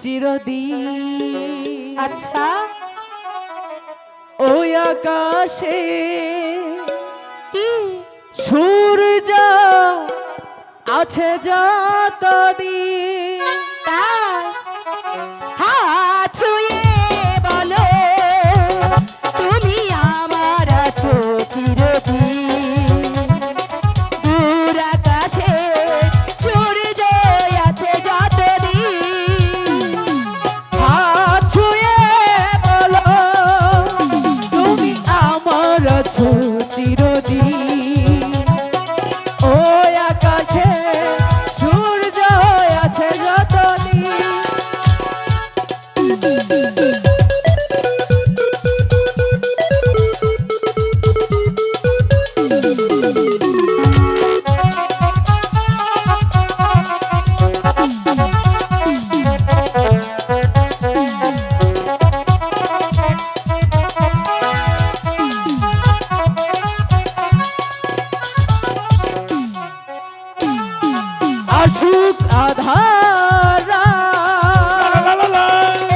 চিরদিন। আচ্ছা, ওই আকাশে কি সূর্য আছে যতদিন। তাই হাত ছুঁয়ে বলো তুমি আমার আছো চিরদিন। দূর আকাশে সূর্য আছে যতদিন। হাত ছুঁয়ে বলো তুমি আমার আছো চিরদিন। ওই আকাশে সূর্য আছে যতদিন। আসুক আধারা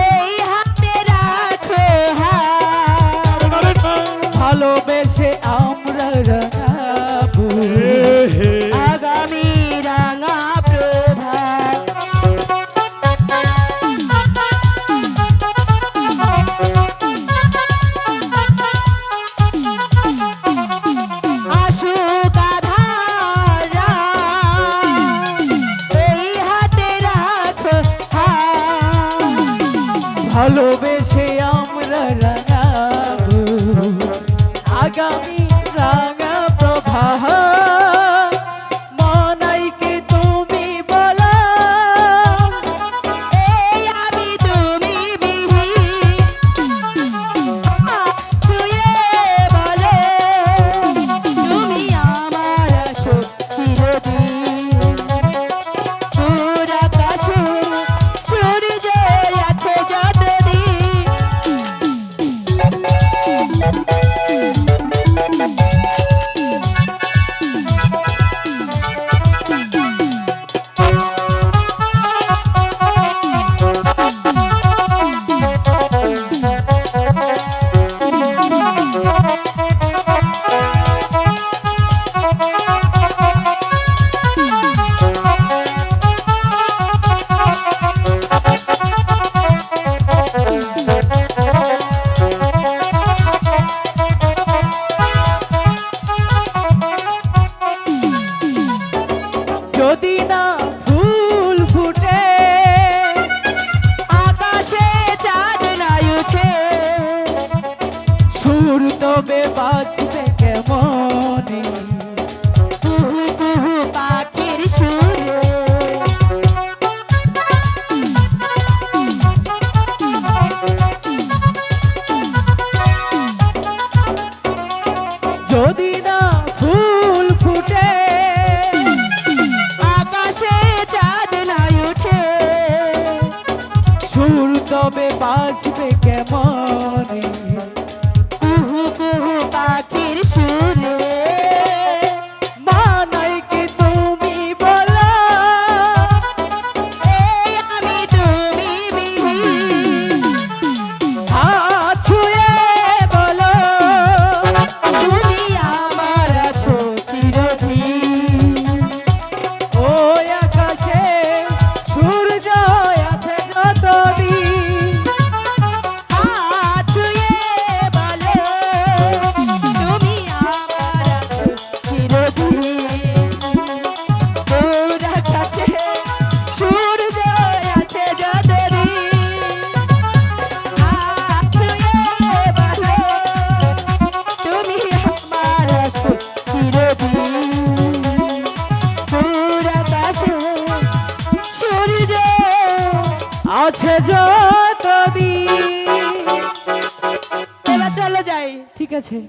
এই হাতে রাখো হাত, ভালোবেসে আমরা রাঙাবো আগামী রাঙা প্রভাত। আসুক আধারা এই হাতে রাখো হাত, ভালোবেসে আমরা রাঙাবো আগামী রাঙা প্রবাহ। মনাইকে তুমি বলো এই আমি তুমি বিহীন। ছুঁয়ে বলো তুমি আমার আছো চিরদিন। দূর আকাশে সূর্য আছে যতদিন। যদি না ফুল ফুটে আকাশে চাঁদ নাই উঠে, সুর তবে বাজবে কেমনে। কুহু কুহু পাখির সুরে। যদি না ফুল ফুটে আকাশে চাঁদ নাই উঠে, সুর তবে বাজবে কেমনে। কুহু কুহু পাখির সুরে। মানাইকে তুমি বলো এই আমি তুমি বিহীন। হাত ছুঁয়ে বলো তুমি আমার আছো চিরদিন। ওই আকাশে সূর্য আছে যতদিন। হাত ছুঁয়ে বলো তুমি আমার যতদিন। এবার চলো যাই। ঠিক আছে।